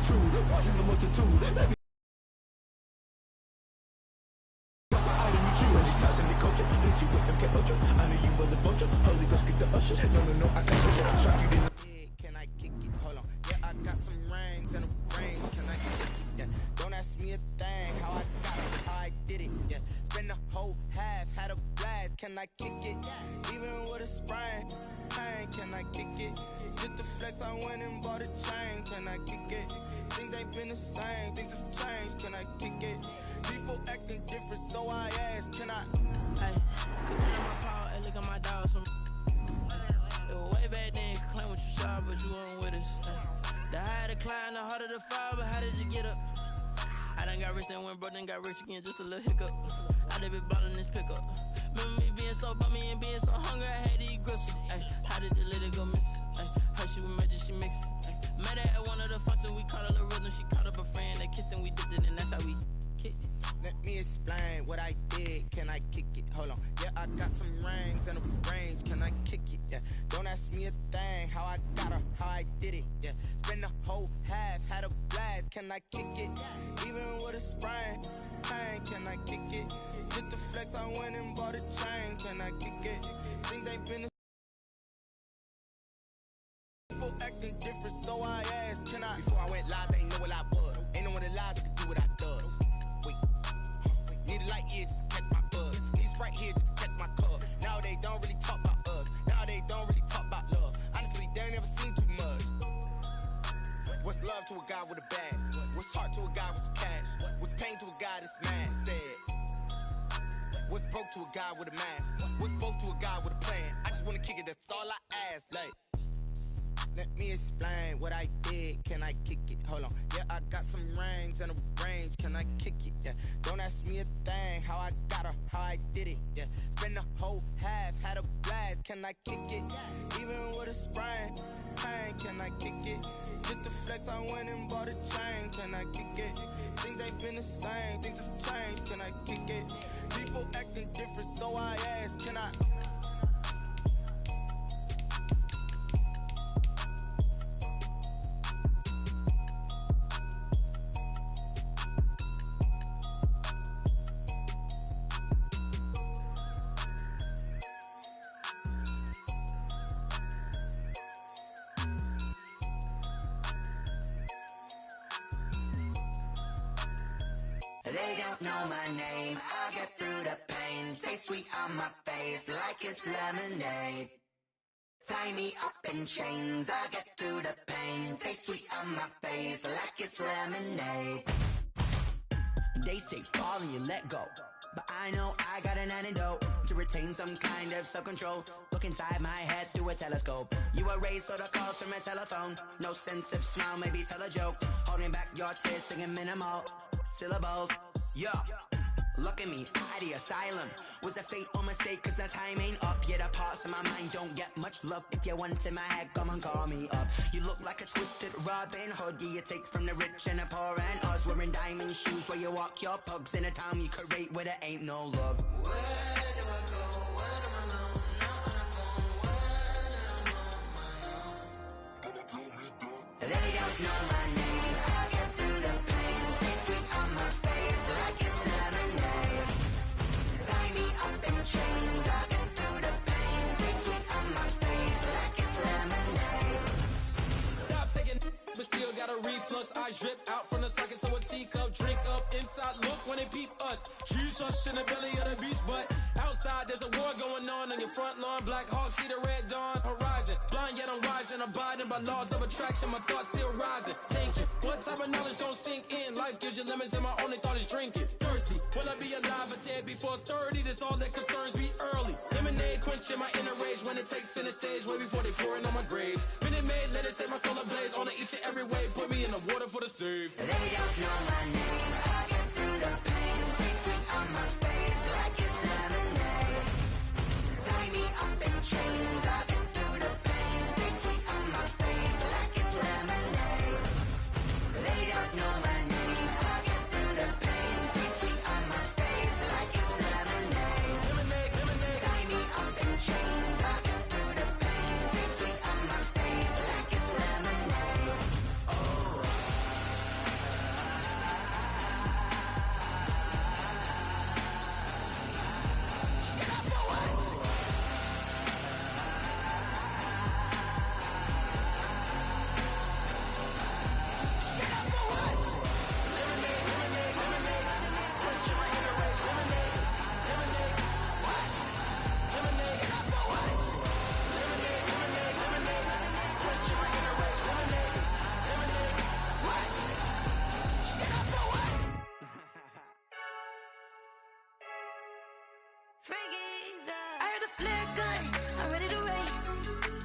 true, partial the multitude. Baby, in the culture, hit you with them cat ultra. I knew you was a vulture. Holy Ghost, get the usher. No, I can't touch it. Shock you didn't. Can I kick it? Hold on. Yeah, I got some rings and a range. Can I kick it? Yeah. Don't ask me a thing. How I got it, how I did it. Yeah. Spend the whole half, had a blast. Can I kick it? Even with a sprain. Pain, can I kick it? Just the flex, I went and bought a chain. Can I kick it? Things ain't been the same. Things have changed. Can I kick it? People acting different, so I ask, can I? Hey, could you my power? Hey, look at my dogs from. It was way back then, you could claim what you saw, but you weren't with us. Hey. The higher the climb, the harder the fall, but how did you get up? I done got rich, then went broke, then got rich again, just a little hiccup. I done been ballin' this pickup. Remember me being so bummy and being so hungry, I had to eat gristle. Ay, how did you let it go miss? Ay, how she was magic, she mixed. Met her at one of the functions, we caught a little rhythm, she caught up a friend, they kissed and we dipped it, and that's how we kicked it. Let me explain what I did. Can I kick it? Hold on. Yeah, I got some rings and a range. Can I kick it? Yeah. Don't ask me a thing. How I got her, how I did it. Yeah. Spend the whole half, had a blast. Can I kick it? Even with a sprain. Pain, can I kick it? Just the flex, I went and bought a chain. Can I kick it? Things ain't been the people acting different, so I asked, can I? Before I went live, they ain't know what I was. Ain't no one alive that could do what I does. Wait. Need a light here just to catch my buzz. Need Sprite here just to catch my cup. Now they don't really talk about us. Now they don't really talk about love. Honestly, they ain't never seen too much. What's love to a guy with a bag? What's heart to a guy with some cash? What's pain to a guy that's mad? Said. What's broke to a guy with a mask? What's both to a guy with a plan? I just wanna kick it, that's all I ask. Like, let me explain what I did. Can I kick it? Hold on. Yeah, I got some rings and a range. Can I kick it? Yeah. Don't ask me a thing. How I got her, how I did it. Yeah. Spend the whole half, had a blast. Can I kick it? Even with a sprain. Pain, can I kick it? Just the flex, I went and bought a chain. Can I kick it? Things ain't been the same. Things have changed. Can I kick it? People acting different, so I ask, can I? They don't know my name, I get through the pain. Taste sweet on my face like it's lemonade. Tie me up in chains, I get through the pain. Taste sweet on my face like it's lemonade. They say fall and you let go, but I know I got an antidote to retain some kind of self-control. Look inside my head through a telescope. You erase all the calls from a telephone. No sense of smile, maybe tell a joke. Holding back your tears, singing minimal syllables. Yeah, look at me, out the asylum. Was a fate or mistake, cause the time ain't up. Yeah, the parts of my mind don't get much love. If you want in my head, come and call me up. You look like a twisted Robin Hood. Yeah, you take from the rich and the poor and us. Wearing diamond shoes where you walk your pugs in a town you create where there ain't no love. Where do I go? When am I alone? Not on the phone. When I'm on my own. They don't know my name. I get through the pain. Taste sweet on my face like it's lemonade. Tie me up in chains. I get through the pain. Taste sweet on my face like it's lemonade. Stop taking, but still got a reflux. Eyes drip out from the socket to a teacup. Drink up inside, look when they peep us. Choose us in the belly of the beast, but outside there's a war going on your front lawn. Black Hawk, see the red dawn horizon. Blind yet I'm rising, abiding by laws of attraction. My thoughts still rising, thinking what type of knowledge don't sink in? Life gives you limits and my only thought is drinking. Thirsty, will I be alive or dead before 30? That's all that concerns me early. Lemonade quenching my inner rage when it takes center stage way before they pouring on my grave. Minute Maid, let it set my soul ablaze on each and every way. Put me in the water for the save. They don't know my name. I get through the pain. Taste sweet on my face like it's lemonade. Tie me up in chains. I get through the pain. Taste sweet on my face like it's lemonade. They don't know my name. I get through the pain. Taste sweet on my face like it's lemonade. Lemonade, lemonade. Tie me up in chains. I get through the pain. Taste sweet on my face like it's lemonade. I heard the flare gun, I'm ready to race.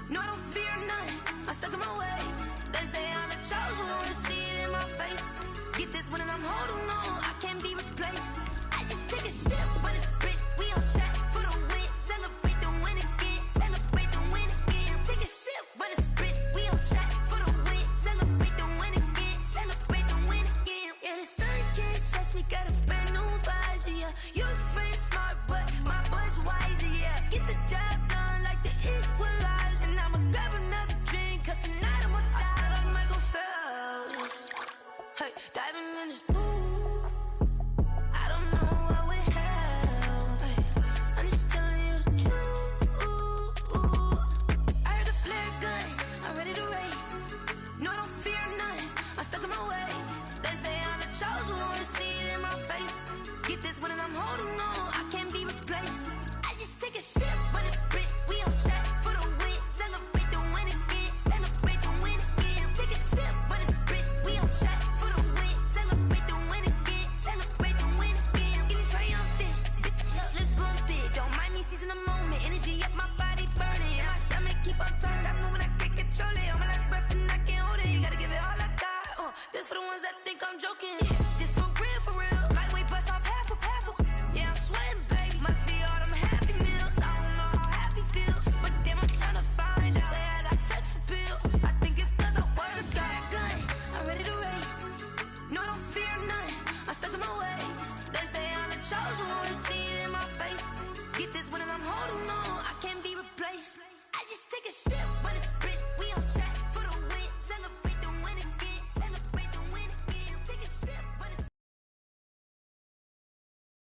No, I don't fear none, I'm stuck in my ways. They say I'm the chosen one, to see it in my face. Get this one and I'm holding on, I can't be replaced. I just take a sip when it's split, we on track for the win. Celebrate the win again, celebrate the win again. Take a sip when it's split, we on track for the win. Celebrate the win again, celebrate the win again. Yeah, the sun can't touch me, got a brand new visor, yeah. You friend smart, but my bud's wiser, yeah. Get the job done like the equalizer. And I'ma grab another drink, cause tonight I'ma die like Michael Phelps. Hey, diving in this pool, I don't know what would help. Hey, I'm just telling you the truth. I heard the flare gun, I'm ready to race. No, I don't fear none, I'm stuck in my ways. They say I'm the chosen one, to see it in my face. Get this one and I'm holding on, I can't be replaced. I just take a sip when it's split, we on track for the win. Celebrate the win again, celebrate the win again. Take a sip when it's split, we on track for the win. Celebrate the win again, celebrate the win again. Getting triumphant, let's bump it. Don't mind me seizing the moment, energy up my body burning. And my stomach keep on turning, stop moving, I can't control it. On my last breath and I can't hold it, you gotta give it all I got. This for the ones that think I'm joking. This for real, lightweight bust off half a. Yeah, I'm sweating, baby. Must be all them happy meals. I don't know how happy feels, but damn, I'm trying to find out. Say I got sex appeal. I think it's cause I work that gun. I'm ready to race. No, I don't fear none, I'm stuck in my ways. They say I'm the chosen one, to see it in my face. Get this one and I'm holding on, I can't be replaced. I just take a sip when it's split, we on track for the win. Celebrate the win again, celebrate the win again. Take a sip when it's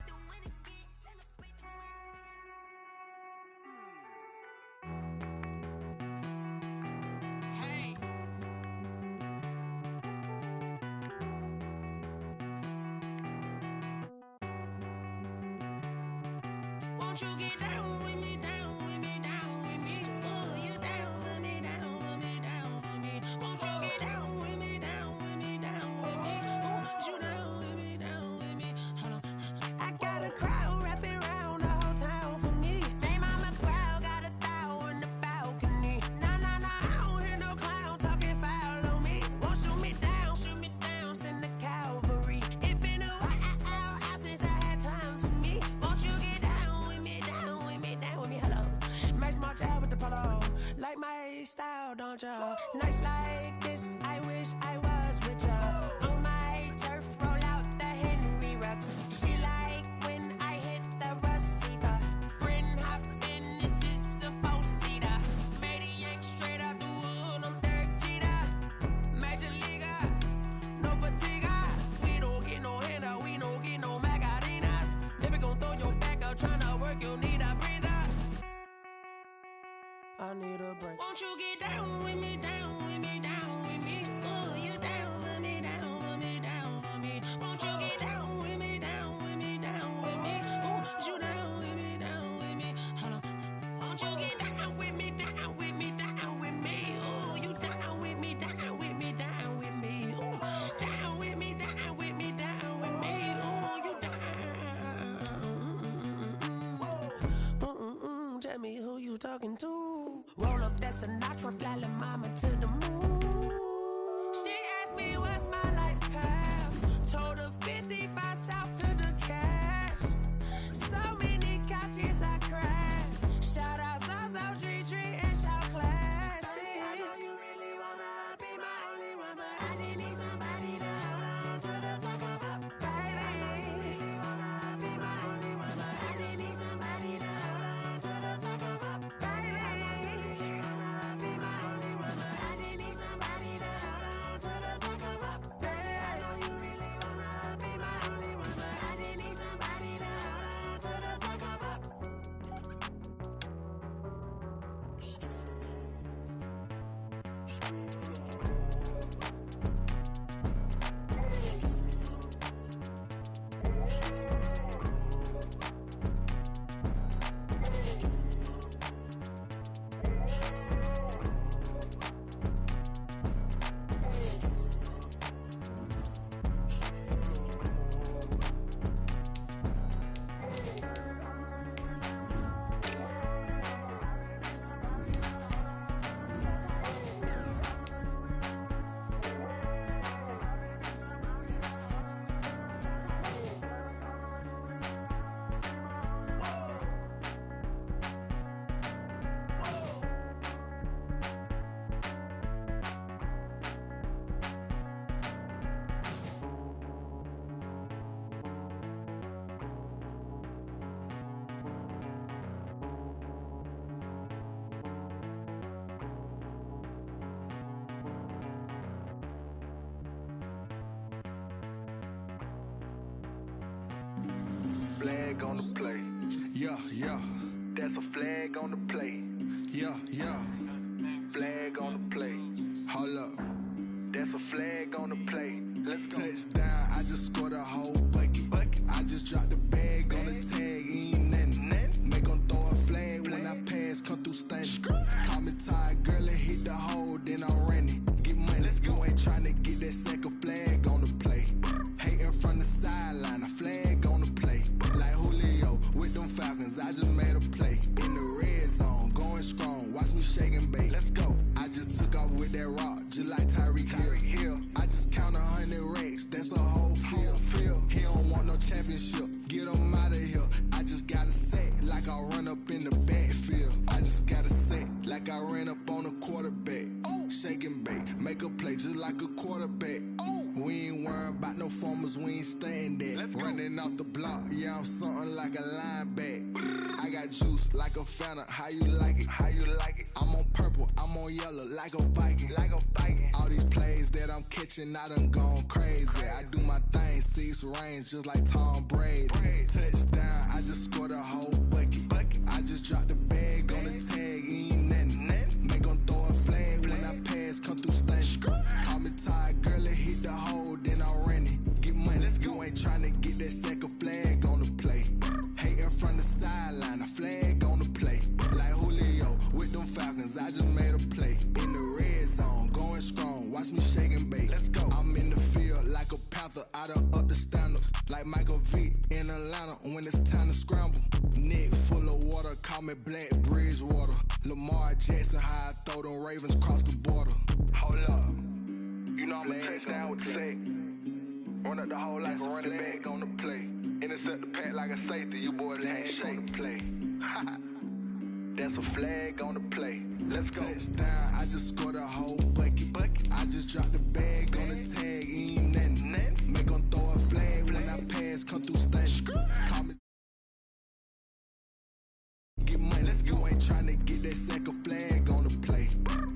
the win again, celebrate the win. Hey. Won't you get down with me, down with me, down with me? Oh, you down with me, down with me, down with me. Won't you get down with me, down with me, down with me? Oh, you down with me, down with me? Hold on. I got a crowd wrapping around the whole town for me. They mama proud, got a thou on the balcony. Nah, I don't hear no clown talking foul on me. Won't shoot me down, send the cavalry. It been a while since I had time for me. Won't you get down with me, down with me, down with me? Hello, Max March out with the polo. Like my style, don't ya? Nights like this, I wish I was with ya. On my turf, roll out the Henry Rux. She like when I hit the receiver. Friend hop in, this is a four-seater. Made a yank straight out the wood, I'm Derek Jeter. Major leaguer, no fatigue. We don't get no handout, we don't get no Macarinas. Never gon' throw your back out, tryna work, you need a breather. I need a break. Won't you get down with me, down with me, down with me? Oh, you down with me, down with me, down with me? Won't you get down with me, down with me, down with me? Oh, you down with me, down with me? Hold on. Won't you get down with me, down with me, down with me? Oh, you down with me, down with me, down with me? Oh, down with me, down with me, down with me? Oh, you down. Tell me who you talking to. Roll up that Sinatra, fly la mama to the moon. She asked me what's my life path. Told her 55 south to the cat. So many couches I cried. Shout out Zaza, Tree, and shout classic. I know you really wanna be my only one, but I didn't need somebody to hold on to the sucker up, baby. I know you really wanna be my only one, but I didn't need somebody to hold on to the sucker up, baby. I know you really wanna be my only one, but I didn't need somebody to just made a play. In the red zone, going strong. Watch me shake and bake. Let's go. I just took off with that rock, just like Tyreek Hill. I just count 100 racks, that's a whole field. He don't want no championship, get him out of here. I just got to set like I run up in the backfield. I just got to set like I ran up on a quarterback. Shake and bake, make a play just like a quarterback. We ain't worrying about no formers, we ain't staying there. Running off the block, yeah, I'm something like a linebacker. I got juice like a Fanta, how you like it? I'm on purple, I'm on yellow like a Viking. All these plays that I'm catching, I done gone crazy. I do my thing, 6 range just like Tom Brady. Touchdown, I just scored a whole bucket. I just dropped the bag on the tag, ain't nothing. Make 'em throw a flag when I pass, come through stunning. Call me tired, girl, it hit the hole, then I ran it. Get money, you ain't tryna get that second flag on the play. Hating from the sideline, a flag on the play. Like Julio with them Falcons, I just made a play. In the red zone, going strong, watch me shake and bake. Let's go. I'm in the field like a Panther, I done up the standards. Like Michael Vick in Atlanta when it's time to scramble. Neck full of water, call me Black Bridgewater. Lamar Jackson, how I throw them Ravens cross the border. Hold up. You know I'm a touchdown with the sack. Run up the whole like a running back on the play. Intercept the pack like a safety, you boys can't shake the play. That's a flag on the play. Let's go. Touchdown, I just scored a whole bucket. I just dropped the bag on the tag, ain't nothing. Make 'em throw a flag when I pass, come through stunning. Call me. Get money, you ain't tryna get that second flag on the play.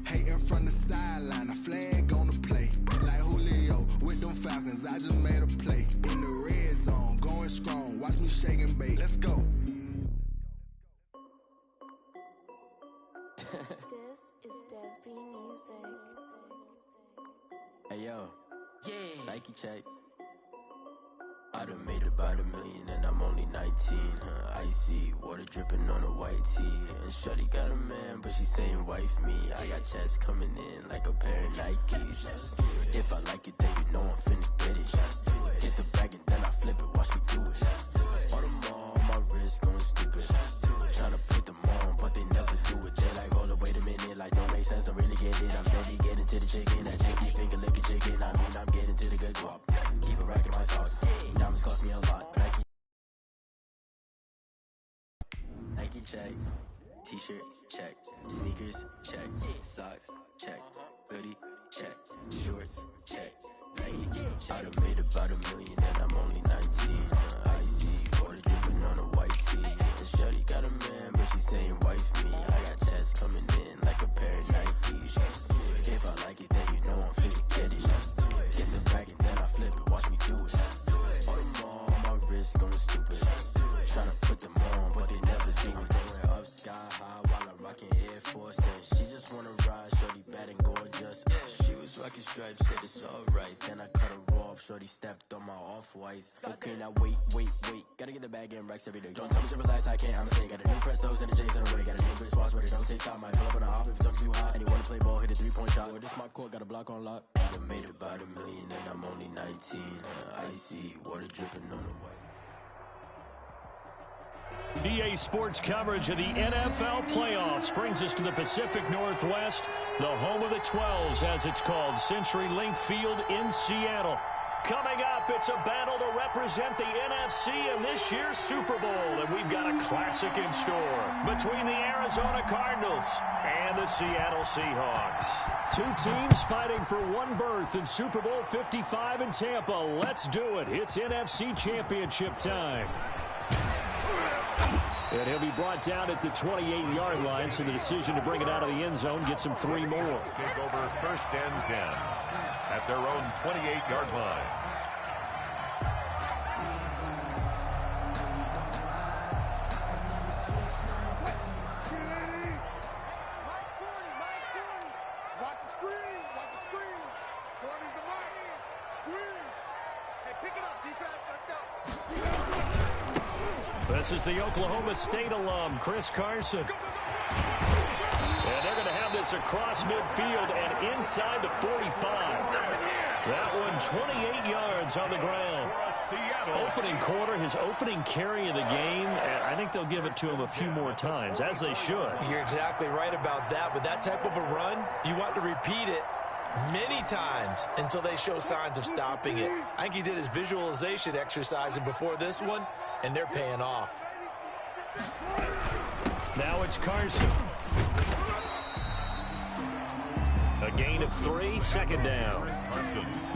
Hating from the sideline, a flag on the play. Like Julio with them Falcons, I just made a play. In the red zone, going strong, watch me shake and bake. Let's go. This is Dev B Music. Hey yo, Nike check. I done made about $1 million and I'm only 19. Icy water dripping on a white tee. And shorty got a man, but she saying wife me. I got checks coming in like a pair of Nikes. If I like it, then you know I'm finna get it. Hit the bag and then I flip it, watch me do it. On them all, my wrist going stupid. Tryna put them on, but they never do it. Jay like, hold up, wait a minute, like don't make sense, don't really get it. I'm ready, get into the chicken, that janky finger licking chicken. I mean, I'm getting to the good guap. Keep it racking my sauce. Diamonds cost me a lot. Nike check, t-shirt check, sneakers check, socks check, hoodie check, shorts check. I done made about $1 million and I'm only 19. Icy water dripping on a white tee. And shorty got a man, but she saying wife me. I got checks coming in like a pair of Nikes. If I like it, then you know I'm finna get it. Get the bag and then I flip it, watch me do it. On them all, my wrist going stupid. Tryna put them on, but they never do it. Going up sky high while I'm rocking Air Force. And she just wanna ride, shorty bad and gorgeous. She was rocking stripes, said it's alright. Then I cut her off, shorty stepped on my off-whites. Okay, now wait. Gotta get the bag and racks every day. Don't tell me to relax, I can't, I'm saying. Got a new Prestos and a J's in a way. Got a new wristwatch, but it don't take time. I pull up on a hop if it's too hot. And you wanna play ball, hit a 3-point shot. Well, this my court, got a block on lock. I done made about $1 million and I'm only 19. Icy water dripping on the white. EA Sports coverage of the NFL playoffs brings us to the Pacific Northwest, the home of the 12s, as it's called, CenturyLink Field in Seattle. Coming up, it's a battle to represent the NFC in this year's Super Bowl, and we've got a classic in store between the Arizona Cardinals and the Seattle Seahawks. Two teams fighting for one berth in Super Bowl 55 in Tampa. Let's do it. It's NFC Championship time. And he'll be brought down at the 28-yard line, so the decision to bring it out of the end zone gets him 3 more. Take over 1st and 10 at their own 28-yard line. Watch the screen. 40's the mark. Squeeze. Hey, pick it up, defense. Let's go. This is the Oklahoma State alum, Chris Carson. And they're going to have this across midfield and inside the 45. That one 28 yards on the ground. Opening quarter, his opening carry of the game, and I think they'll give it to him a few more times, as they should. You're exactly right about that. With that type of a run, you want to repeat it many times until they show signs of stopping it. I think he did his visualization exercise before this one, and they're paying off. Now it's Carson. A gain of 3, second down.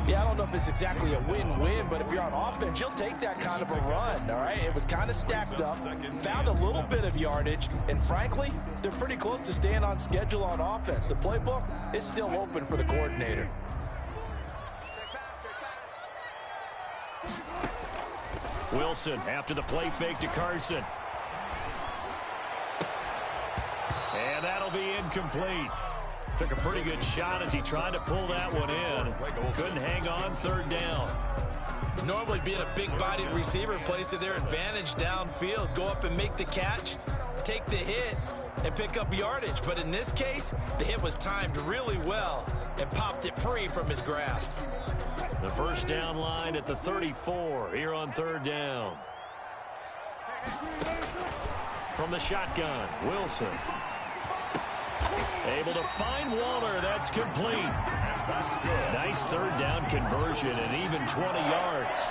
Yeah, I don't know if it's exactly a win-win, but if you're on offense, you'll take that kind of a run, all right? It was kind of stacked up, found a little bit of yardage, and frankly, they're pretty close to staying on schedule on offense. The playbook is still open for the coordinator. Wilson after the play fake to Carson. And that'll be incomplete. Took a pretty good shot as he tried to pull that one in. Couldn't hang on, third down. Normally being a big-bodied receiver plays to their advantage downfield. Go up and make the catch, take the hit, and pick up yardage. But in this case, the hit was timed really well and popped it free from his grasp. The first down line at the 34 here on third down. From the shotgun, Wilson. Able to find Waller. That's complete. That's good. Nice third down conversion and even 20 yards.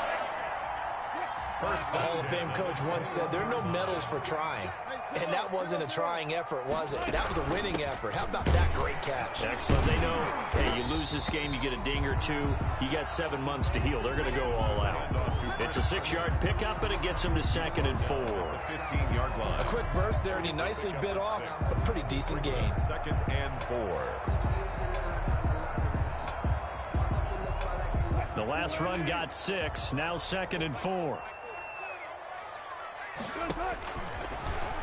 The Hall of Fame coach once said there are no medals for trying. And that wasn't a trying effort, was it? That was a winning effort. How about that great catch? Excellent. They know, hey, you lose this game, you get a ding or two. You got 7 months to heal. They're going to go all out. It's a 6-yard pickup, and it gets him to 2nd and 4. 15-yard line. A quick burst there, and he nicely bit off a pretty decent gain. 2nd and 4. The last run got 6. Now 2nd and 4.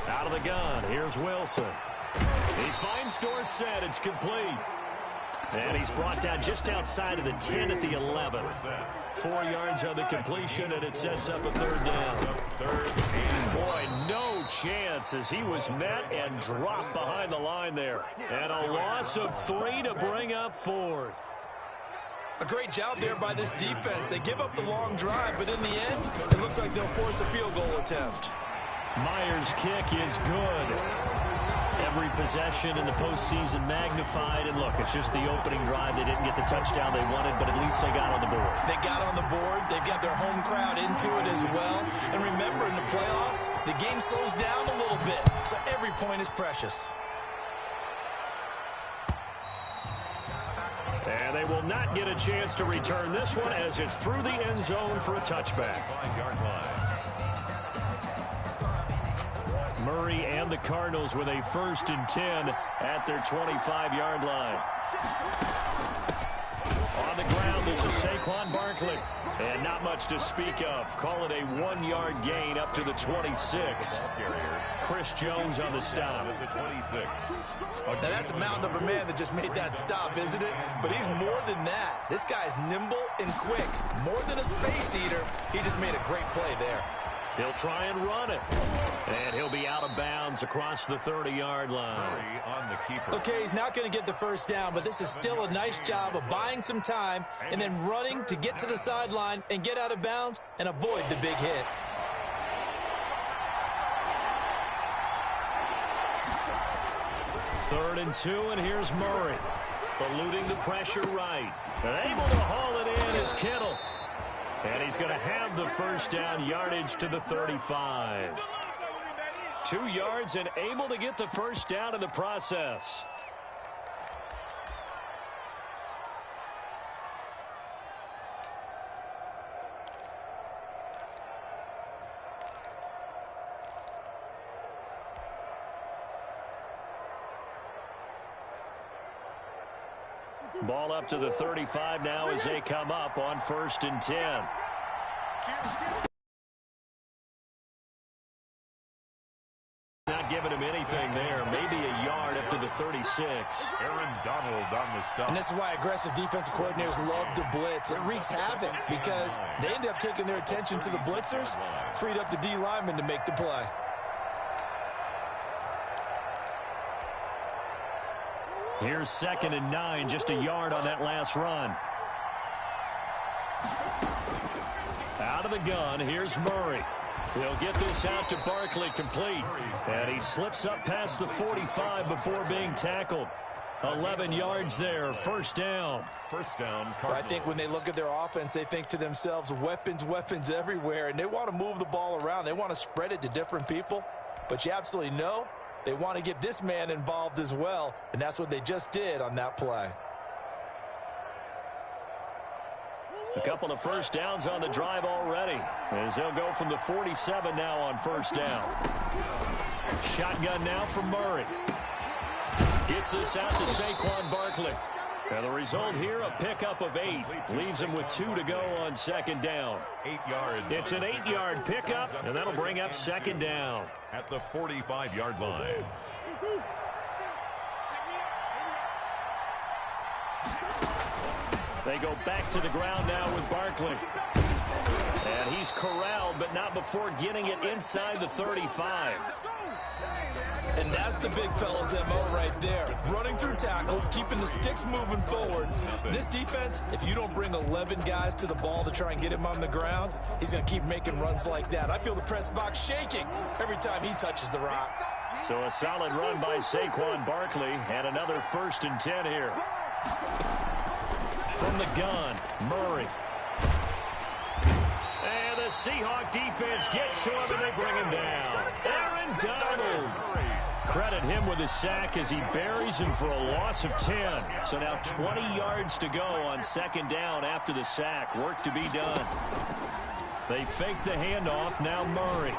Out of the gun, here's Wilson. He finds Dorsett, it's complete. And he's brought down just outside of the 10 at the 11. 4 yards on the completion, and it sets up a third down. Boy, no chance as he was met and dropped behind the line there. And a loss of 3 to bring up 4th. A great job there by this defense. They give up the long drive, but in the end, it looks like they'll force a field goal attempt. Myers' kick is good. Every possession in the postseason magnified. And look, it's just the opening drive. They didn't get the touchdown they wanted, but at least they got on the board. They got on the board. They've got their home crowd into it as well. And remember, in the playoffs, the game slows down a little bit, so every point is precious. And they will not get a chance to return this one as it's through the end zone for a touchback. 5-yard line. Murray and the Cardinals with a 1st and 10 at their 25-yard line. On the ground, this is Saquon Barkley. And not much to speak of. Call it a 1-yard gain up to the 26. Chris Jones on the stop. Now that's a mountain of a man that just made that stop, isn't it? But he's more than that. This guy's nimble and quick. More than a space eater. He just made a great play there. He'll try and run it. And he'll be out of bounds across the 30-yard line. Okay, he's not going to get the first down, but this is still a nice job of buying some time and then running to get to the sideline and get out of bounds and avoid the big hit. Third and 2, and here's Murray. Eluding the pressure right. And able to haul it in is Kittle. And he's going to have the first down, yardage to the 35. 2 yards and able to get the first down in the process. Ball up to the 35 now as they come up on 1st and 10. Not giving him anything there. Maybe a yard up to the 36. Aaron Donald on the stop. And this is why aggressive defensive coordinators love to blitz. It wreaks havoc because they end up taking their attention to the blitzers, freed up the D lineman to make the play. Here's 2nd and 9, just a yard on that last run. Out out of the gun. Here's Murray. He'll get this out to Barkley, complete. And he slips up past the 45 before being tackled. 11 yards there, first down. First down, I think when they look at their offense, they think to themselves, weapons, weapons everywhere, and they want to move the ball around. They want to spread it to different people, but you absolutely know they want to get this man involved as well, and that's what they just did on that play. A couple of first downs on the drive already, as they'll go from the 47 now on first down. Shotgun now from Murray. Gets this out to Saquon Barkley. And the result here, a pickup of 8. Leaves him with 2 to go on second down. 8 yards. It's an 8-yard pickup, and that'll bring up second down. At the 45-yard line. They go back to the ground now with Barkley. And he's corralled, but not before getting it inside the 35. And that's the big fella's MO right there. Running through tackles, keeping the sticks moving forward. This defense, if you don't bring 11 guys to the ball to try and get him on the ground, he's going to keep making runs like that. I feel the press box shaking every time he touches the rock. So a solid run by Saquon Barkley, and another 1st and 10 here. From the gun, Murray. And the Seahawk defense gets to him, and they bring him down. Aaron Donald. Credit him with a sack as he buries him for a loss of 10. So now 20 yards to go on second down after the sack. Work to be done. They fake the handoff. Now Murray.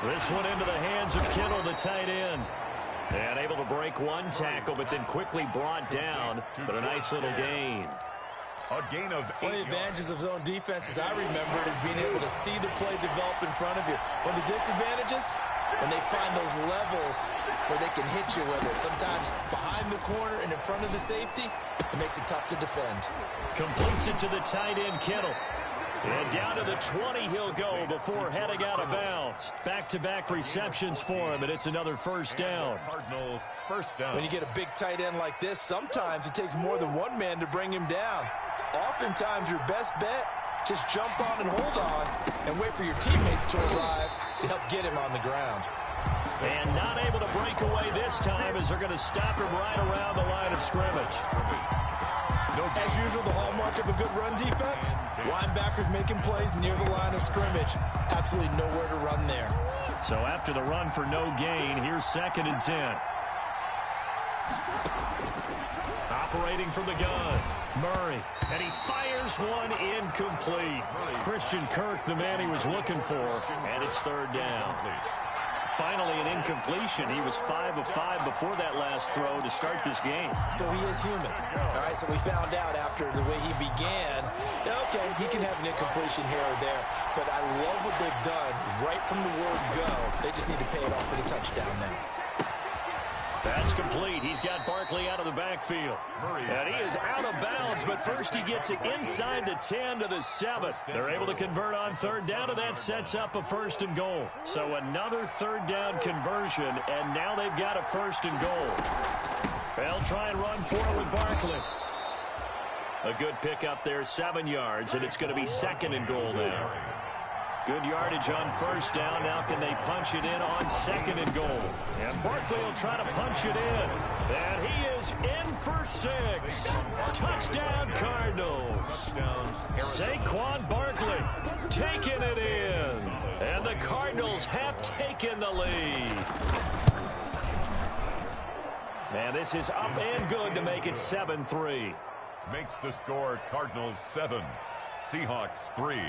This one into the hands of Kittle, the tight end. And able to break one tackle, but then quickly brought down. But a nice little gain. A gain of 8 One of the advantages of zone defense, as I remember it, is being able to see the play develop in front of you. One of the disadvantages, when they find those levels where they can hit you with it. Sometimes behind the corner and in front of the safety, it makes it tough to defend. Completes it to the tight end, Kittle. And down to the 20 he'll go before heading out of bounds. Back-to-back receptions for him, and it's another first down. Cardinal first down. When you get a big tight end like this, sometimes it takes more than one man to bring him down. Oftentimes, your best bet, just jump on and hold on and wait for your teammates to arrive to help get him on the ground. And not able to break away this time as they're going to stop him right around the line of scrimmage. As usual, the hallmark of a good run defense, linebackers making plays near the line of scrimmage. Absolutely nowhere to run there. So after the run for no gain, here's 2nd and 10. Operating from the gun, Murray, and he fires one incomplete. Christian Kirk, the man he was looking for, and it's 3rd down. Finally an incompletion. He was 5 of 5 before that last throw to start this game. So he is human. All right, so we found out after the way he began, okay, he can have an incompletion here or there, but I love what they've done right from the word go. They just need to pay it off for the touchdown now. That's complete. He's got Barkley out of the backfield. And he is out of bounds, but first he gets it inside the 10 to the 7. They're able to convert on 3rd down, and that sets up a 1st and goal. So another 3rd down conversion, and now they've got a 1st and goal. They'll try and run for it with Barkley. A good pickup there, 7 yards, and it's going to be 2nd and goal now. Good yardage on 1st down. Now can they punch it in on 2nd and goal? And Barkley will try to punch it in. And he is in for 6. Touchdown, Cardinals. Saquon Barkley taking it in. And the Cardinals have taken the lead. And this is up and good to make it 7-3. Makes the score Cardinals 7, Seahawks 3.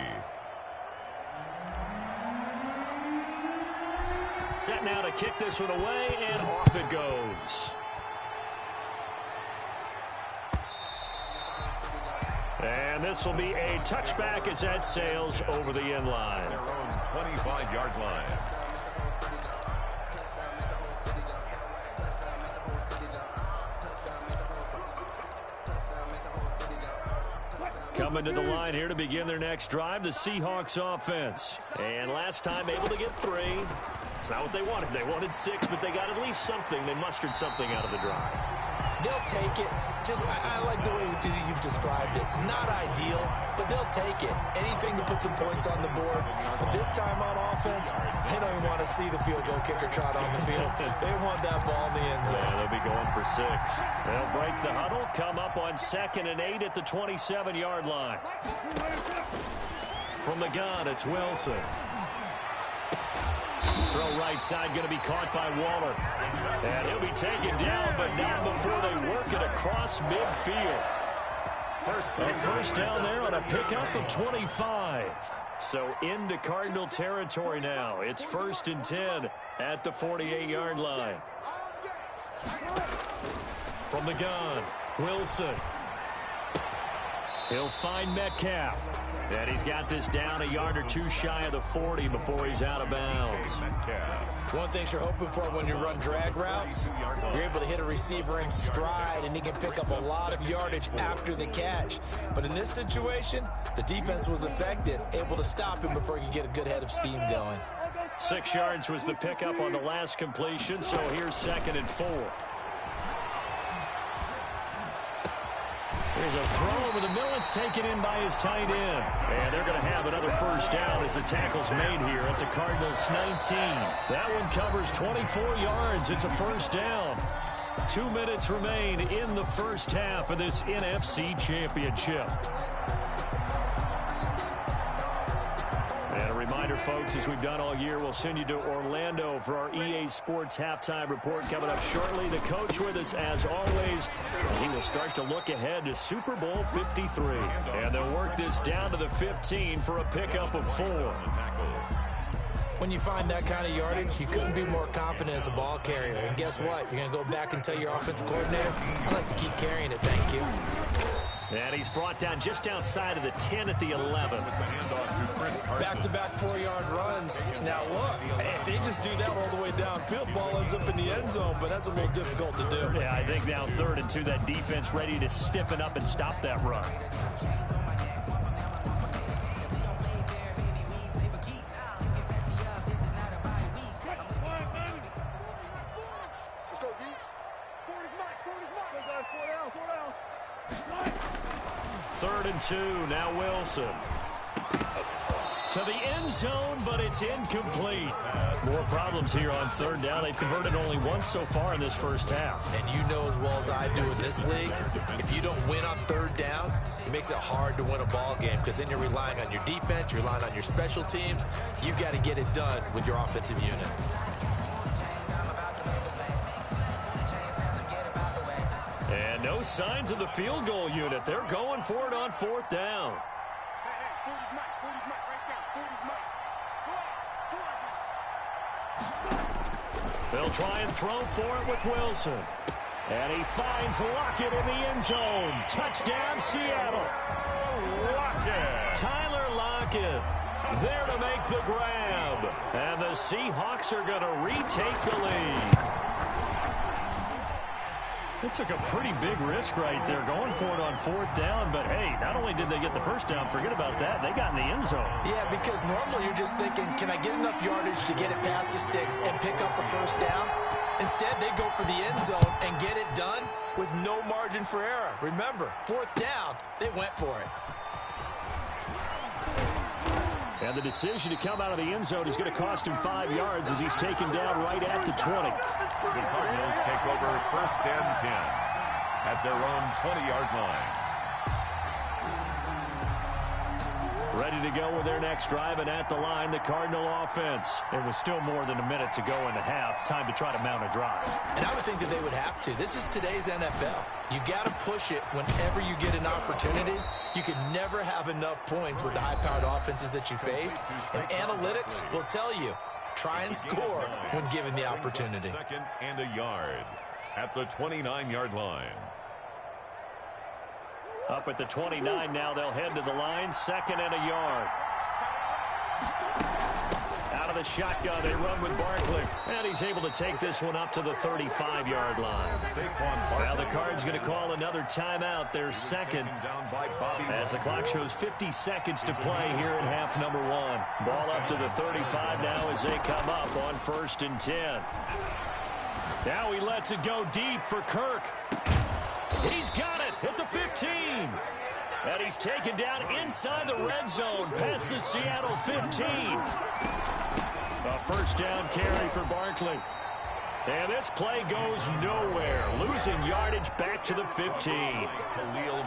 Set now to kick this one away, and off it goes. And this will be a touchback as that sails over the end line. Their own 25-yard line. Coming to the line here to begin their next drive, the Seahawks offense. And last time able to get 3. It's not what they wanted. They wanted 6, but they got at least something. They mustered something out of the drive. They'll take it. Just, I like the way you've described it. Not ideal, but they'll take it. Anything to put some points on the board. But this time on offense, they don't even want to see the field goal kicker trot on the field. They want that ball in the end zone. Yeah, they'll be going for 6. They'll break the huddle, come up on 2nd and 8 at the 27-yard line. From the gun, it's Wilson. Throw right side, going to be caught by Waller. And he'll be taken down, but not before they work it across midfield. A first down there on a pickup of 25. So into Cardinal territory now. It's 1st and 10 at the 48-yard line. From the gun, Wilson. He'll find Metcalf. And he's got this down a yard or 2 shy of the 40 before he's out of bounds. One thing you're hoping for when you run drag routes, you're able to hit a receiver in stride, and he can pick up a lot of yardage after the catch. But in this situation, the defense was effective, able to stop him before he could get a good head of steam going. 6 yards was the pickup on the last completion, so here's 2nd and 4. There's a throw over the middle. It's taken in by his tight end. And they're going to have another first down as the tackle's made here at the Cardinals' 19. That one covers 24 yards. It's a first down. 2 minutes remain in the first half of this NFC Championship. And a reminder, folks, as we've done all year, we'll send you to Orlando for our EA Sports halftime report coming up shortly. The coach with us, as always, and he will start to look ahead to Super Bowl 53. And they'll work this down to the 15 for a pickup of 4. When you find that kind of yardage, you couldn't be more confident as a ball carrier. And guess what? You're going to go back and tell your offensive coordinator, I'd like to keep carrying it, thank you. And he's brought down just outside of the 10 at the 11. Back-to-back 4-yard runs. Now, look, if they just do that all the way downfield, ball ends up in the end zone, but that's a little difficult to do. Yeah, I think now 3rd and 2, that defense ready to stiffen up and stop that run. Let's go, D. 40's Mike. 4 down. 3rd and 2, now Wilson. To the end zone, but it's incomplete. More problems here on 3rd down. They've converted only once so far in this first half. And you know as well as I do in this league, if you don't win on 3rd down, it makes it hard to win a ball game because then you're relying on your defense, you're relying on your special teams. You've got to get it done with your offensive unit. And no signs of the field goal unit. They're going for it on 4th down. They'll try and throw for it with Wilson. And he finds Lockett in the end zone. Touchdown, Seattle. Lockett. Tyler Lockett there to make the grab. And the Seahawks are going to retake the lead. It took a pretty big risk right there going for it on 4th down. But, hey, not only did they get the first down, forget about that, they got in the end zone. Yeah, because normally you're just thinking, can I get enough yardage to get it past the sticks and pick up a first down? Instead, they go for the end zone and get it done with no margin for error. Remember, 4th down, they went for it. And the decision to come out of the end zone is going to cost him 5 yards as he's taken down right at the 20. The Cardinals take over 1st and 10 at their own 20-yard line. Ready to go with their next drive, and at the line, the Cardinal offense. It was still more than a minute to go in the half. Time to try to mount a drive. And I would think that they would have to. This is today's NFL. You got to push it whenever you get an opportunity. You can never have enough points with the high-powered offenses that you face. And analytics will tell you, try and score when given the opportunity. 2nd and a yard at the 29-yard line. Up at the 29 now, they'll head to the line. 2nd and a yard. Out of the shotgun, they run with Barkley. And he's able to take this one up to the 35-yard line. Now the Cards going to call another timeout. Their 2nd. As the clock shows 50 seconds to play here in half number 1. Ball up to the 35 now as they come up on 1st and 10. Now he lets it go deep for Kirk. He's got it at the 15. And he's taken down inside the red zone past the Seattle 15. A first down carry for Barkley. And this play goes nowhere, losing yardage back to the 15.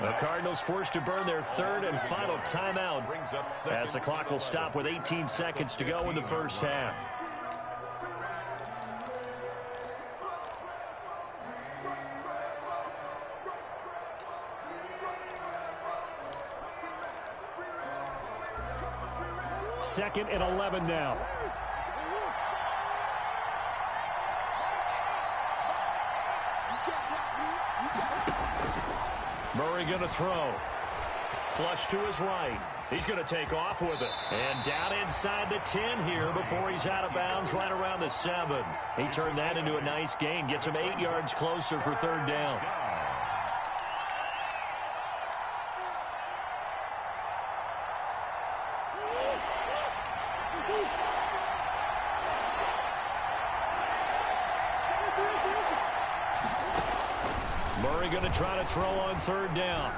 The Cardinals forced to burn their third and final timeout as the clock will stop with 18 seconds to go in the first half. Second and 11 now. Murray going to throw. Flush to his right. He's going to take off with it. And down inside the 10 here before he's out of bounds right around the 7. He turned that into a nice gain. Gets him 8 yards closer for third down. Murray going to try to throw on third down.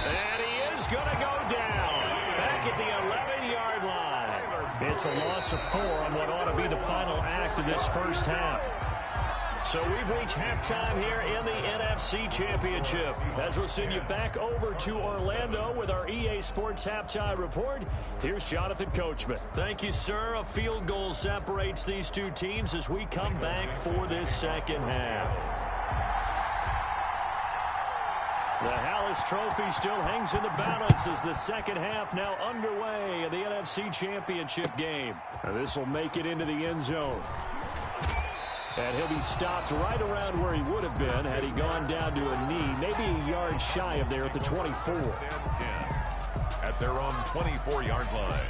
And he is going to go down. Back at the 11-yard line. It's a loss of 4 on what ought to be the final act of this first half. So we've reached halftime here in the NFC Championship. As we'll send you back over to Orlando with our EA Sports Halftime Report, here's Jonathan Coachman. Thank you, sir. A field goal separates these two teams as we come back for this second half. The Hallis Trophy still hangs in the balance as the second half now underway in the NFC Championship game. And this will make it into the end zone. And he'll be stopped right around where he would have been had he gone down to a knee, maybe a yard shy of there at the 24. 10 at their own 24-yard line.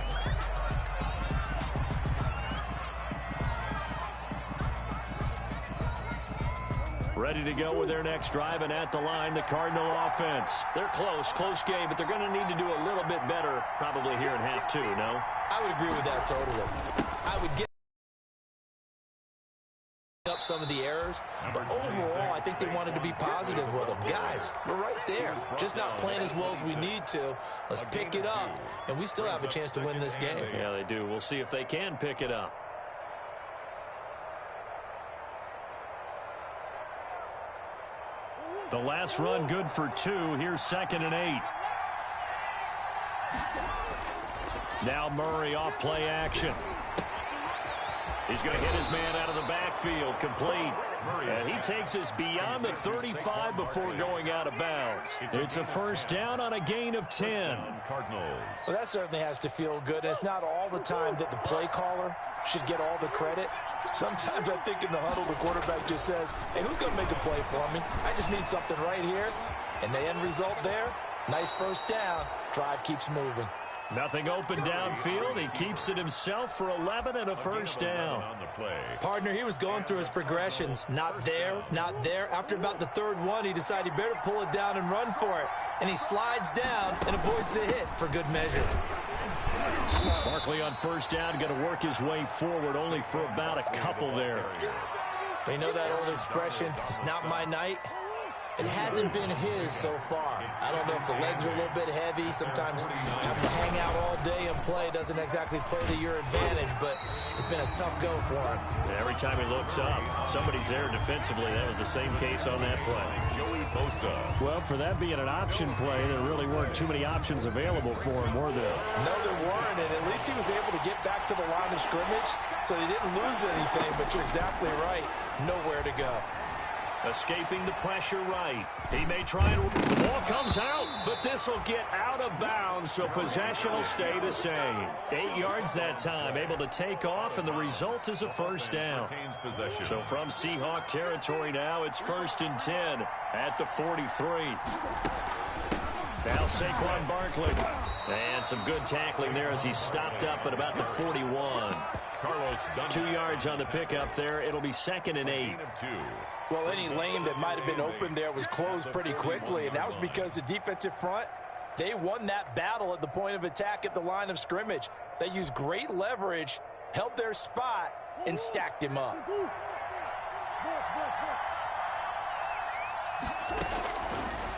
Ready to go with their next drive, and at the line, the Cardinal offense. They're close game, but they're going to need to do a little bit better probably here in half 2, no? I would agree with that totally. I would get up some of the errors, but overall, I think they wanted to be positive with them. Guys, we're right there. Just not playing as well as we need to. Let's pick it up, and we still have a chance to win this game. Yeah, they do. We'll see if they can pick it up. The last run good for 2. Here's 2nd and 8. Now Murray off play action. He's going to hit his man out of the backfield, complete. And he takes us beyond the 35 before going out of bounds. It's a first down on a gain of 10. Cardinals. Well, that certainly has to feel good. It's not all the time that the play caller should get all the credit. Sometimes I think in the huddle, the quarterback just says, hey, who's going to make a play for me? I just need something right here. And the end result there, nice first down. Drive keeps moving. Nothing open downfield. He keeps it himself for 11 and a first down. Partner, he was going through his progressions. Not there, not there. After about the third one, he decided he better pull it down and run for it. And he slides down and avoids the hit for good measure. Barkley on first down, going to work his way forward, only for about a couple there. They know that old expression, it's not my night. It hasn't been his so far. I don't know if the legs are a little bit heavy. Sometimes having to hang out all day and play doesn't exactly play to your advantage, but it's been a tough go for him. And every time he looks up, somebody's there defensively. That was the same case on that play. Joey Bosa. Well, for that being an option play, there really weren't too many options available for him, were there? No, there weren't, and at least he was able to get back to the line of scrimmage, so he didn't lose anything, but you're exactly right. Nowhere to go. Escaping the pressure right. He may try and... The ball comes out, but this will get out of bounds, so possession will stay the same. 8 yards that time, able to take off, and the result is a first down. So from Seahawk territory now, it's 1st and 10 at the 43. Now Saquon Barkley. And some good tackling there as he stopped up at about the 41. 2 yards on the pickup there. It'll be 2nd and 8. Well, any lane that might have been open there was closed pretty quickly, and that was because the defensive front, they won that battle at the point of attack at the line of scrimmage. They used great leverage, held their spot, and stacked him up.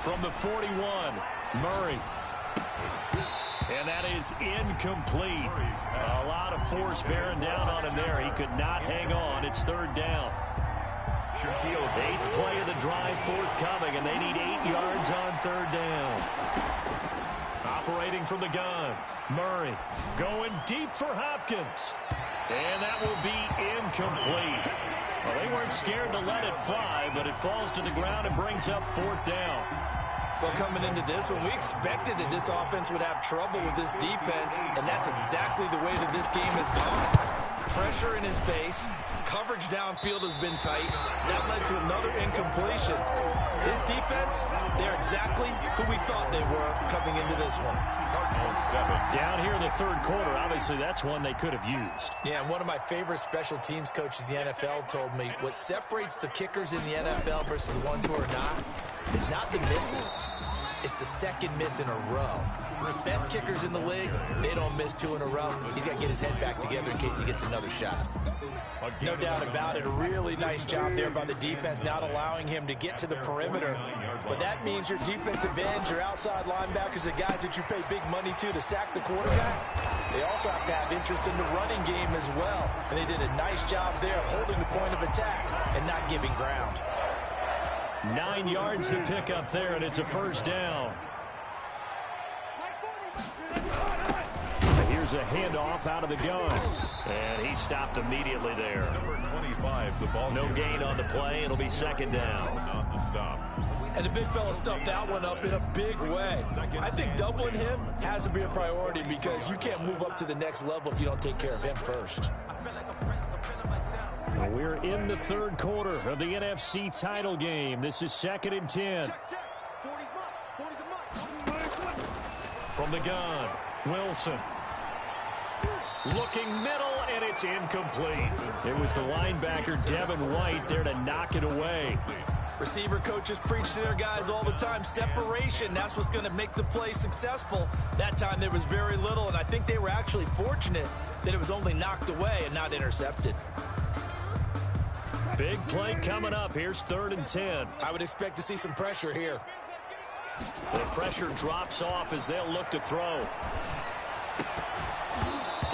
From the 41, Murray. And that is incomplete. A lot of force bearing down on him there. He could not hang on. It's third down. 8th play of the drive forthcoming, and they need 8 yards on third down. Operating from the gun, Murray going deep for Hopkins. And that will be incomplete. Well, they weren't scared to let it fly, but it falls to the ground and brings up fourth down. Well, coming into this one, we expected that this offense would have trouble with this defense, and that's exactly the way that this game has gone. Pressure in his face. Coverage downfield has been tight. That led to another incompletion. This defense, they're exactly who we thought they were coming into this one. Down here in the third quarter, obviously that's one they could have used. Yeah, and one of my favorite special teams coaches in the NFL told me what separates the kickers in the NFL versus the ones who are not is not the misses. It's the second miss in a row. Best kickers in the league, they don't miss 2 in a row. He's got to get his head back together in case he gets another shot. No doubt about it. A really nice job there by the defense, not allowing him to get to the perimeter. But that means your defensive ends, your outside linebackers, the guys that you pay big money to sack the quarterback, they also have to have interest in the running game as well. And they did a nice job there of holding the point of attack and not giving ground. 9 yards to pick up there, and it's a first down. Here's a handoff out of the gun. And he stopped immediately there. Number 25, the ball. No gain on the play. It'll be second down. On the stop. And the big fella stuffed that one up in a big way. I think doubling him has to be a priority because you can't move up to the next level if you don't take care of him first. We're in the third quarter of the NFC title game. This is 2nd and 10. From the gun, Wilson. Looking middle, and it's incomplete. It was the linebacker, Devin White, there to knock it away. Receiver coaches preach to their guys all the time. Separation, that's what's going to make the play successful. That time there was very little, and I think they were actually fortunate that it was only knocked away and not intercepted. Big play coming up. Here's 3rd and 10. I would expect to see some pressure here. The pressure drops off as they'll look to throw.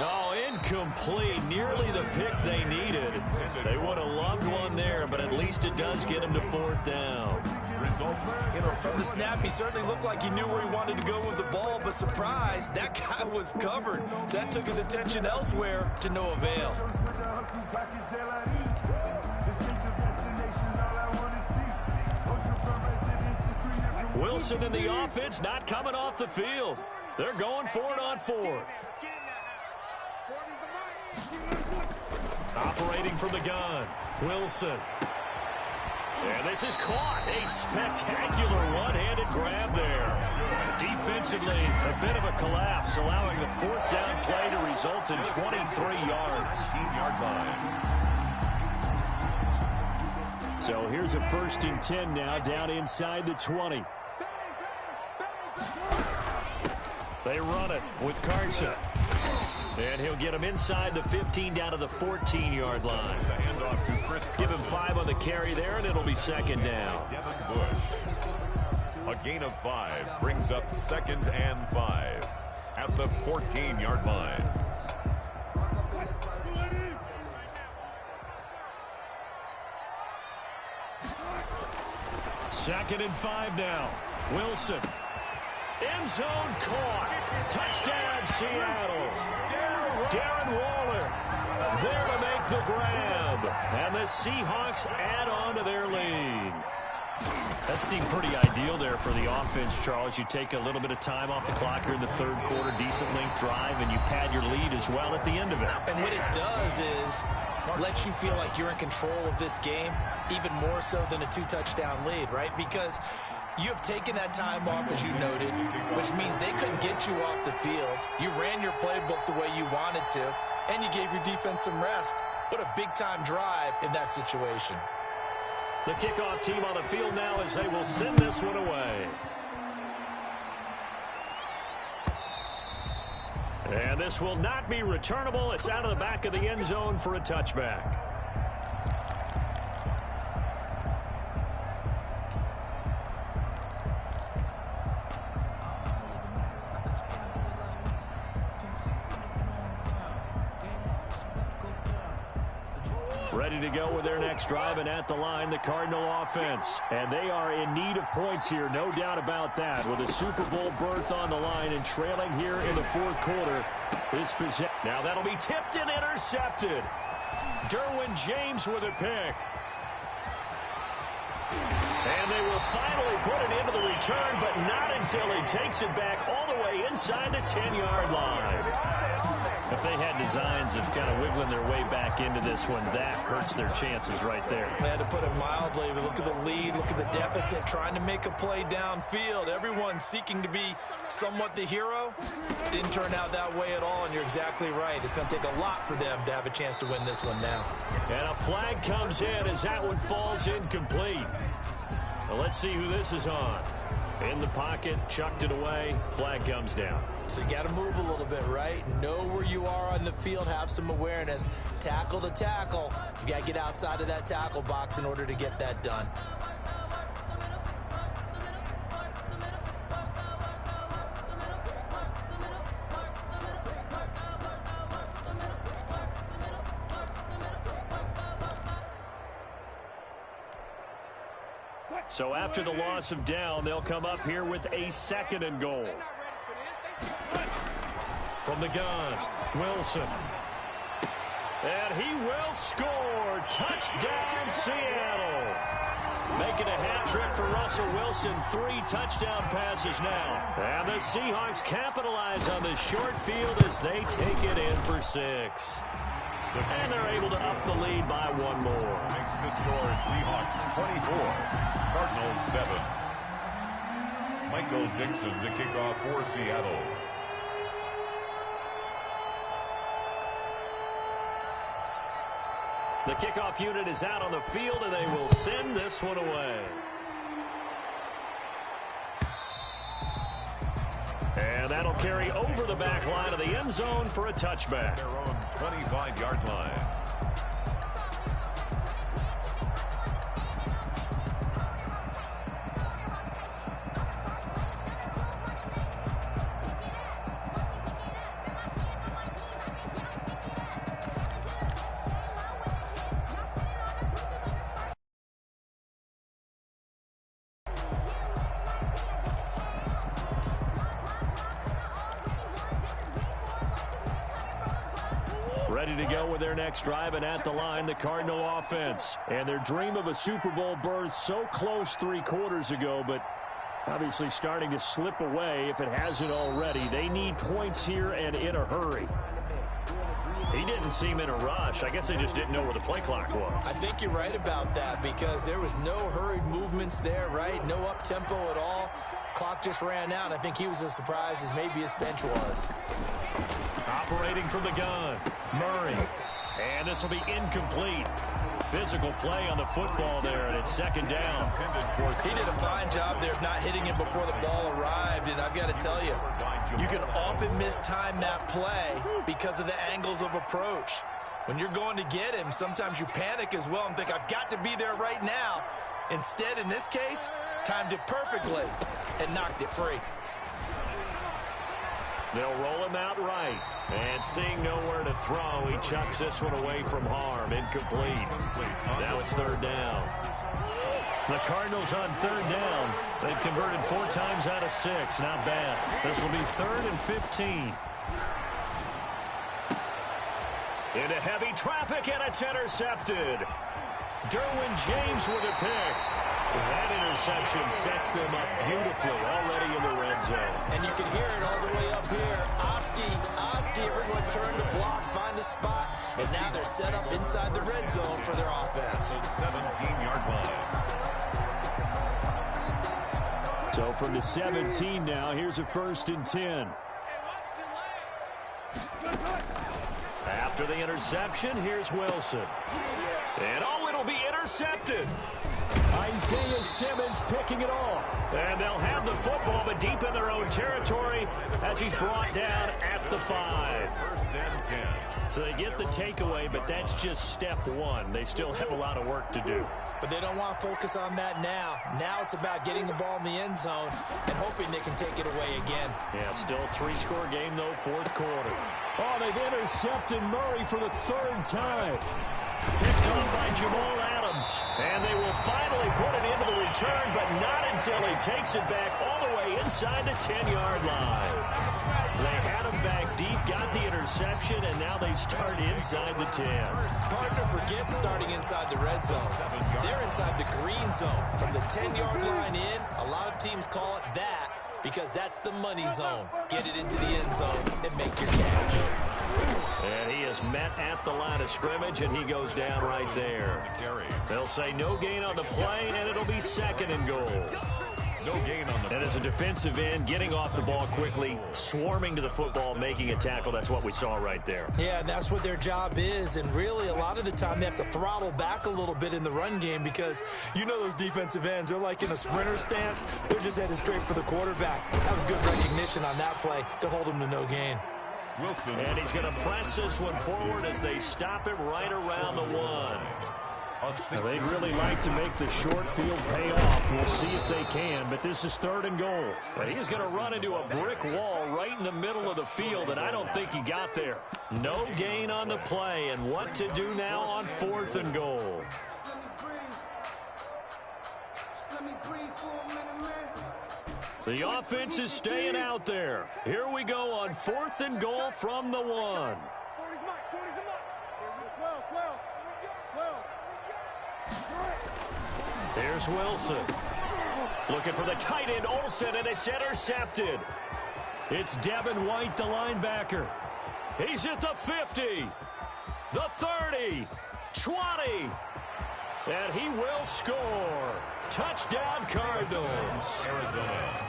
Oh, incomplete. Nearly the pick they needed. They would have loved one there, but at least it does get them to 4th down. From the snap, he certainly looked like he knew where he wanted to go with the ball, but surprise, that guy was covered. So that took his attention elsewhere to no avail. Wilson and the offense not coming off the field. They're going for it on 4th. Operating from the gun, Wilson. And this is caught. A spectacular one-handed grab there. Defensively, a bit of a collapse, allowing the 4th down play to result in 23 yards. 15-yard line. So here's a 1st and 10 now, down inside the 20. They run it with Carson. And he'll get him inside the 15 down to the 14-yard line. Give him 5 on the carry there, and it'll be 2nd down. A gain of 5 brings up 2nd and 5 at the 14-yard line. Second and 5 now. Wilson. End zone caught. Touchdown, Seattle. Darren Waller there to make the grab. And the Seahawks add on to their lead. That seemed pretty ideal there for the offense, Charles. You take a little bit of time off the clock here in the third quarter, decent length drive, and you pad your lead as well at the end of it. And what it does is let you feel like you're in control of this game, even more so than a 2-touchdown lead, right? Because you have taken that time off, as you noted, which means they couldn't get you off the field. You ran your playbook the way you wanted to, and you gave your defense some rest. What a big-time drive in that situation. The kickoff team on the field now as they will send this one away. And this will not be returnable. It's out of the back of the end zone for a touchback. Ready to go with their next drive, and at the line, the Cardinal offense. And they are in need of points here, no doubt about that. With a Super Bowl berth on the line and trailing here in the fourth quarter. This possession. Now that'll be tipped and intercepted. Derwin James with a pick. And they will finally put it into the return, but not until he takes it back all the way inside the 10-yard line. If they had designs of kind of wiggling their way back into this one, that hurts their chances right there. They had to put it mildly. Look at the lead, look at the deficit, trying to make a play downfield. Everyone seeking to be somewhat the hero. Didn't turn out that way at all, and you're exactly right. It's going to take a lot for them to have a chance to win this one now. And a flag comes in as that one falls incomplete. Well, let's see who this is on. In the pocket, chucked it away, flag comes down. So you got to move a little bit, right? Know where you are on the field, have some awareness. Tackle to tackle. You got to get outside of that tackle box in order to get that done. So after the loss of down, they'll come up here with a second and goal. From the gun, Wilson. And he will score. Touchdown, Seattle. Making a hat trick for Russell Wilson. 3 touchdown passes now. And the Seahawks capitalize on the short field as they take it in for 6. And they're able to up the lead by 1 more. Makes the score Seahawks 24, Cardinals 7. Michael Dixon to kick off for Seattle. The kickoff unit is out on the field, and they will send this one away. And that'll carry over the back line of the end zone for a touchback. Their own 25-yard line. Ready to go with their next drive, and at the line, the Cardinal offense. And their dream of a Super Bowl berth so close 3 quarters ago, but obviously starting to slip away if it hasn't already. They need points here and in a hurry. He didn't seem in a rush. I guess they just didn't know where the play clock was. I think you're right about that because there was no hurried movements there, right? No up-tempo at all. Clock just ran out. I think he was as surprised as maybe his bench was. Operating from the gun, Murray. And this will be incomplete. Physical play on the football there, and it's second down. He did a fine job there of not hitting it before the ball arrived, and I've got to tell you, you can often mistime that play because of the angles of approach. When you're going to get him, sometimes you panic as well and think, I've got to be there right now. Instead, in this case, timed it perfectly and knocked it free. They'll roll him out right. And seeing nowhere to throw, he chucks this one away from harm. Incomplete. Now it's third down. The Cardinals on third down. They've converted 4 times out of 6. Not bad. This will be 3rd and 15. Into heavy traffic, and it's intercepted. Derwin James with a pick. That interception sets them up beautifully already in the red zone. And you can hear it all the way up here. Oski, everyone turned to block, find a spot, and now they're set up inside the red zone for their offense. The 17-yard line. So from the 17 now, here's a 1st and 10. After the interception, here's Wilson. And it'll be intercepted. Isaiah Simmons picking it off. And they'll have the football, but deep in their own territory as he's brought down at the 5. 1st and 10. So they get the takeaway, but that's just step 1. They still have a lot of work to do. But they don't want to focus on that now. Now it's about getting the ball in the end zone and hoping they can take it away again. Yeah, still 3-score game, though, 4th quarter. Oh, they've intercepted Murray for the 3rd time. Picked on by Jamal Adams. And they will finally put it into the return, but not until he takes it back all the way inside the 10-yard line. They had him back deep, got the interception, and now they start inside the 10. Partner forgets starting inside the red zone. They're inside the green zone. From the 10-yard line in, a lot of teams call it that because that's the money zone. Get it into the end zone and make your cash. And he is met at the line of scrimmage, and he goes down right there. They'll say no gain on the play, and it'll be 2nd and goal. No gain on the play. And as a defensive end, getting off the ball quickly, swarming to the football, making a tackle, that's what we saw right there. Yeah, and that's what their job is, and really a lot of the time they have to throttle back a little bit in the run game because you know those defensive ends, they're like in a sprinter stance. They're just headed straight for the quarterback. That was good recognition on that play to hold him to no gain. Wilson. And he's going to press this one forward as they stop him right around the 1. Now, they'd really like to make the short field pay off. We'll see if they can, but this is 3rd and goal. He's going to run into a brick wall right in the middle of the field, and I don't think he got there. No gain on the play, and what to do now on 4th and goal. The offense is staying out there. Here we go on 4th and goal from the 1. Here's Wilson. Looking for the tight end, Olsen, and it's intercepted. It's Devin White, the linebacker. He's at the 50, the 30, 20, and he will score. Touchdown, Cardinals. Arizona.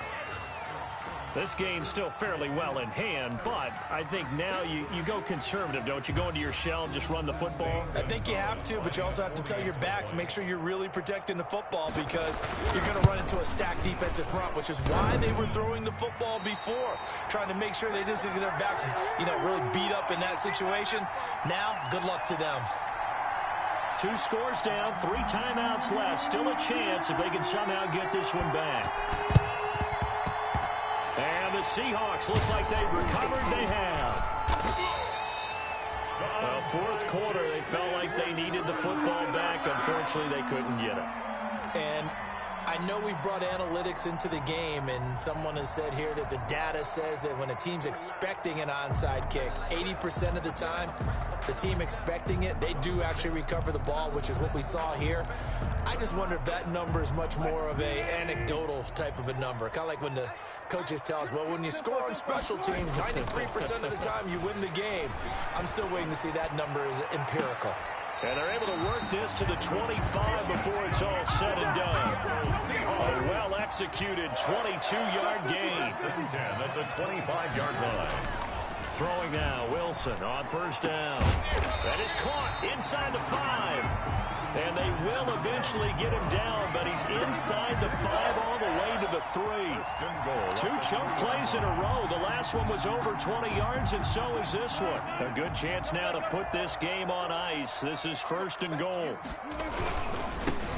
This game's still fairly well in hand, but I think now you go conservative, don't you? Go into your shell and just run the football? I think you have to, but you also have to tell your backs, make sure you're really protecting the football because you're going to run into a stacked defensive front, which is why they were throwing the football before, trying to make sure they just get their backs, really beat up in that situation. Now, good luck to them. 2 scores down, 3 timeouts left. Still a chance if they can somehow get this one back. And the Seahawks, looks like they've recovered. They have. Well, 4th quarter, they felt like they needed the football back. Unfortunately, they couldn't get it. And I know we brought analytics into the game, and someone has said here that the data says that when a team's expecting an onside kick, 80% of the time, the team expecting it, they do actually recover the ball, which is what we saw here. I just wonder if that number is much more of a anecdotal type of a number. Kind of like when the coaches tell us, well, when you score on special teams, 93% of the time you win the game. I'm still waiting to see that number is empirical. And they're able to work this to the 25 before it's all said and done. A well-executed 22-yard gain. 10 at the 25-yard line. Throwing now, Wilson on 1st down. That is caught inside the 5. And they will eventually get him down, but he's inside the 5 all the way to the 3. 2 chunk plays in a row. The last one was over 20 yards, and so is this one. A good chance now to put this game on ice. This is 1st and goal.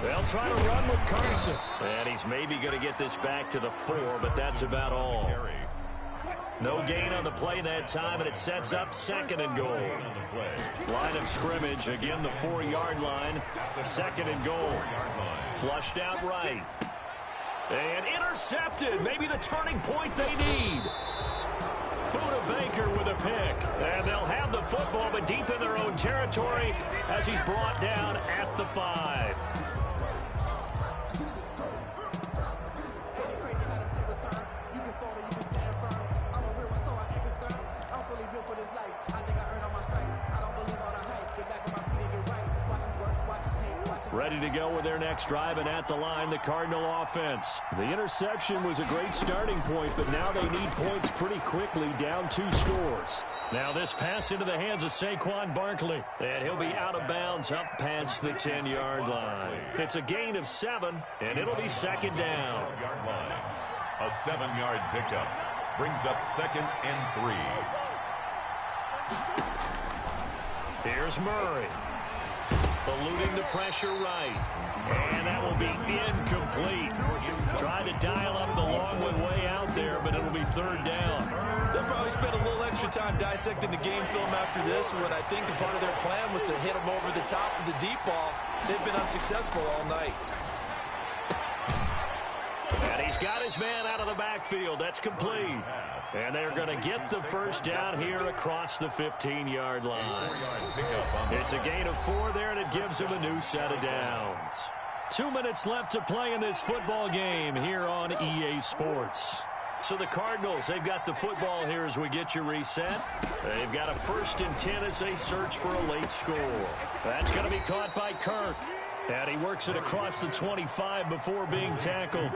They'll try to run with Carson. And he's maybe going to get this back to the 4, but that's about all. No gain on the play that time, and it sets up 2nd and goal. Line of scrimmage, again the 4-yard line. 2nd and goal. Flushed out right. And intercepted. Maybe the turning point they need. Buda Baker with a pick. And they'll have the football, but deep in their own territory as he's brought down at the 5. Ready to go with their next drive, and at the line, the Cardinal offense. The interception was a great starting point, but now they need points pretty quickly, down 2 scores. Now this pass into the hands of Saquon Barkley, and he'll be out of bounds up past the 10-yard line. It's a gain of 7, and it'll be 2nd down. A 7-yard pickup brings up 2nd and 3. Here's Murray. Eluding the pressure right. And that will be incomplete. Trying to dial up the long one way out there, but it'll be 3rd down. The they'll probably spend a little extra time dissecting the game film after this, when I think the part of their plan was to hit them over the top of the deep ball. They've been unsuccessful all night. And he's got his man out of the backfield. That's complete. And they're going to get the first down here across the 15-yard line. It's a gain of 4 there, and it gives them a new set of downs. 2 minutes left to play in this football game here on EA Sports. So the Cardinals, they've got the football here as we get you reset. They've got a 1st and 10 as they search for a late score. That's going to be caught by Kirk. And he works it across the 25 before being tackled.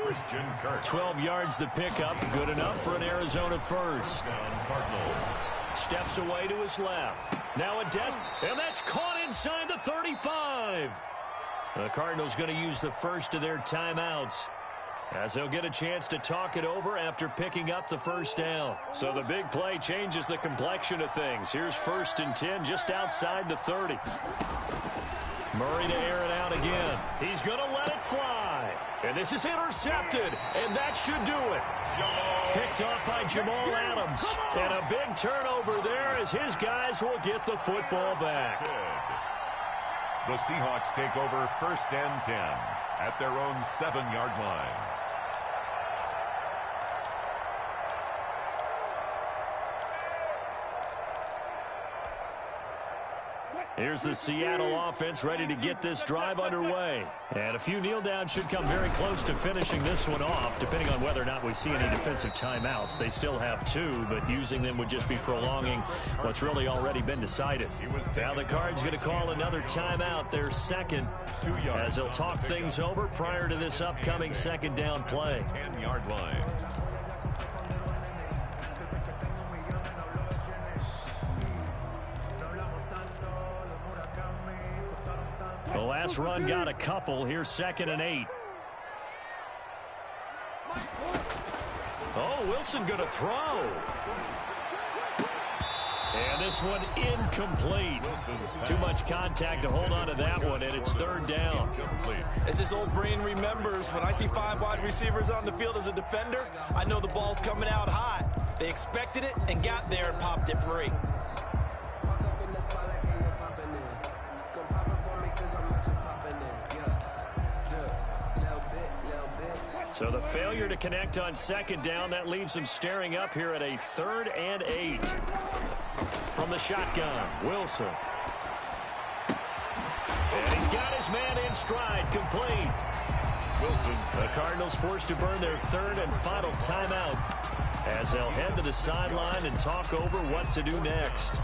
12 yards the pickup. Good enough for an Arizona first. Steps away to his left. Now a desk, and that's caught inside the 35. The Cardinals going to use the first of their timeouts, as they'll get a chance to talk it over after picking up the first down. So the big play changes the complexion of things. Here's 1st and 10 just outside the 30. Murray to air it out again. He's going to let it fly. And this is intercepted, and that should do it. Picked off by Jamal Adams. And a big turnover there as his guys will get the football back. The Seahawks take over 1st and 10 at their own 7-yard line. Here's the Seattle offense ready to get this drive underway. And a few kneel downs should come very close to finishing this one off, depending on whether or not we see any defensive timeouts. They still have 2, but using them would just be prolonging what's really already been decided. Now the Cards going to call another timeout, their second, as they'll talk things over prior to this upcoming 2nd down play. 10-yard line. The last run got a couple. Here's 2nd and 8. Oh, Wilson going to throw. And this one incomplete. Too much contact to hold on to that one, and it's 3rd down. As this old brain remembers, when I see 5 wide receivers on the field as a defender, I know the ball's coming out hot. They expected it and got there and popped it free. So the failure to connect on 2nd down, that leaves him staring up here at a 3rd and 8. From the shotgun, Wilson. And he's got his man in stride, complete. The Cardinals forced to burn their 3rd and final timeout, as they'll head to the sideline and talk over what to do next.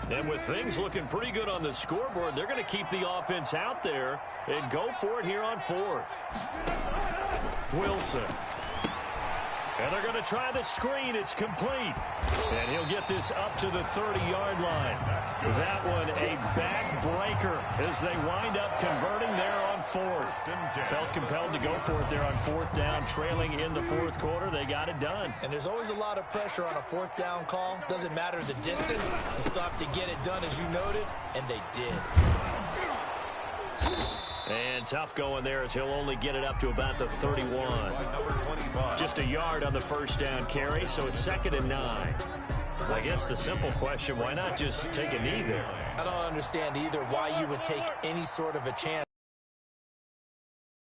And with things looking pretty good on the scoreboard, they're going to keep the offense out there and go for it here on 4th. Wilson. And they're going to try the screen. It's complete. And he'll get this up to the 30-yard line. That one a backbreaker as they wind up converting there on 4th. Felt compelled to go for it there on 4th down, trailing in the 4th quarter. They got it done. And there's always a lot of pressure on a 4th down call. Doesn't matter the distance. You still have to get it done, as you noted, and they did. And tough going there as he'll only get it up to about the 31. Just a yard on the 1st down carry, so it's 2nd and 9. I guess the simple question, why not just take a knee there? I don't understand either why you would take any sort of a chance.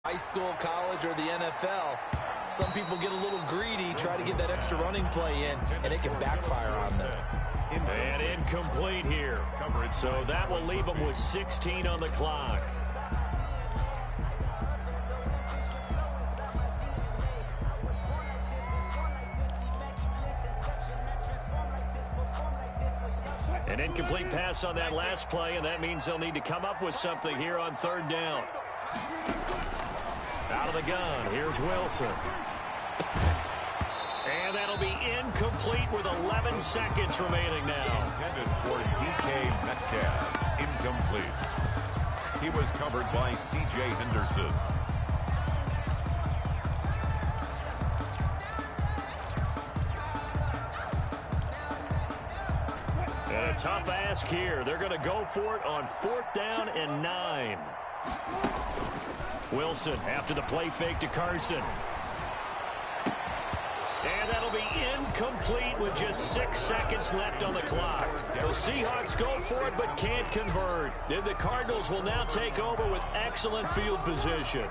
High school, college, or the NFL. Some people get a little greedy, try to get that extra running play in, and it can backfire on them. And incomplete here. So that will leave them with 16 on the clock. An incomplete pass on that last play, and that means they'll need to come up with something here on 3rd down. Out of the gun, here's Wilson. And that'll be incomplete with 11 seconds remaining now. Intended for DK Metcalf. Incomplete. He was covered by C.J. Henderson. And a tough ask here. They're going to go for it on 4th down and 9. Wilson after the play fake to Carson. And that'll be incomplete with just 6 seconds left on the clock. The Seahawks go for it but can't convert. And the Cardinals will now take over with excellent field position.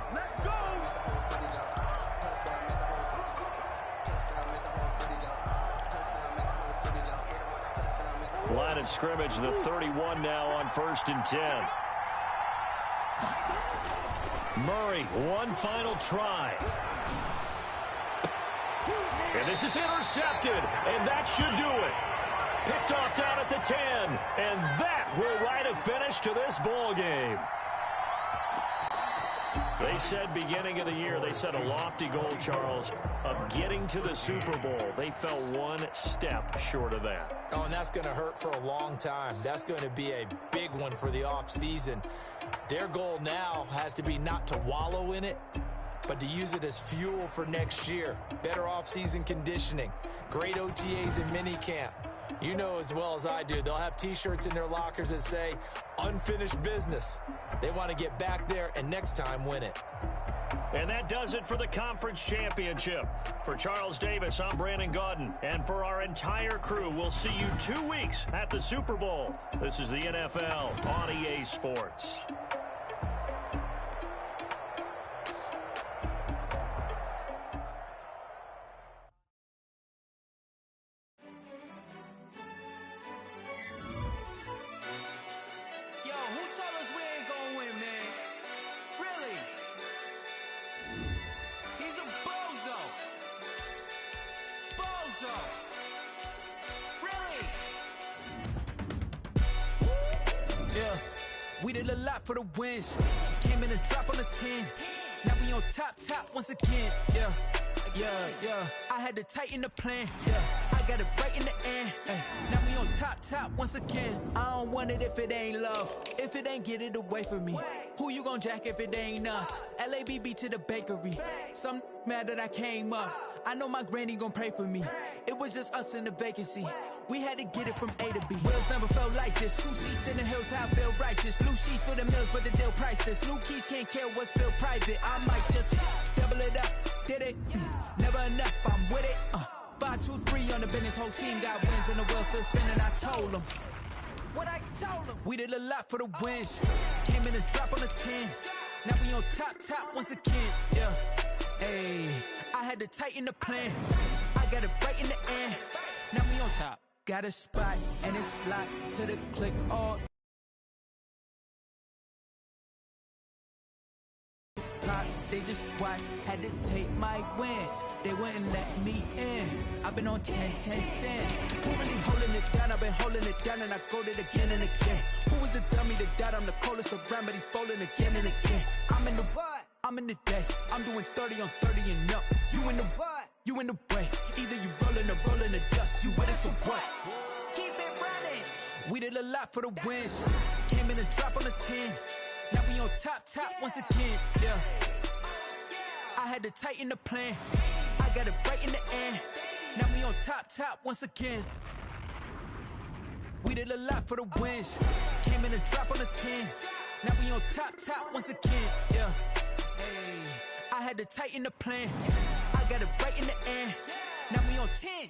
Line of scrimmage, the 31 now on 1st and 10. Murray, one final try. And this is intercepted, and that should do it. Picked off down at the 10, and that will write a finish to this ball game. They said beginning of the year, they set a lofty goal, Charles, of getting to the Super Bowl. They fell one step short of that. Oh, and that's going to hurt for a long time. That's going to be a big one for the offseason. Their goal now has to be not to wallow in it, but to use it as fuel for next year. Better offseason conditioning, great OTAs and minicamp. You know as well as I do, they'll have T-shirts in their lockers that say, unfinished business. They want to get back there and next time win it. And that does it for the conference championship. For Charles Davis, I'm Brandon Gaudin. And for our entire crew, we'll see you 2 weeks at the Super Bowl. This is the NFL on EA Sports. We did a lot for the wins. Came in and drop on the 10. Now we on top once again. Yeah. I had to tighten the plan. Yeah. I got it right in the end. Now we on top once again. I don't want it if it ain't love. If it ain't, get it away from me. Who you gon' jack if it ain't us? LABB to the bakery. Some mad that I came up. I know my granny gon' pray for me. It was just us in the vacancy. We had to get it from A to B. Wheels never felt like this. 2 seats in the hills, how I feel righteous. Blue sheets for the mills, but the deal priceless. New keys can't care what's still private. I might just double it up. Did it? Never enough, I'm with it. 5, 2, 3 on the business. Whole team got wins and the wheels still spinning. I told them what I told them. We did a lot for the wins. Came in and drop on the 10. Now we on top once again. Yeah. Hey, I had to tighten the plan. I got it right in the end. Now we on top. Got a spot and it's locked to the click. All pop, they just watched. Had to take my wins. They wouldn't let me in. I've been on 10 cents. Who really holding it down? I've been holding it down and I go it again and again. Who was the dummy that died? I'm the coldest around, but he folding again and again. I'm in the what? I'm in the day. I'm doing 30 on 30 and up. You in the what? You in the way. Either you rolling or rolling the dust. You with us or what? Keep it running. We did a lot for the wins. Came in and drop on the 10. Now we on top once again. Yeah. I had to tighten the plan. I got it right in the end. Now we on top once again. We did a lot for the wins. Came in and drop on the 10. Now we on top once again. Yeah. Hey, I had to tighten the plan. I got it right in the end. Now we on 10.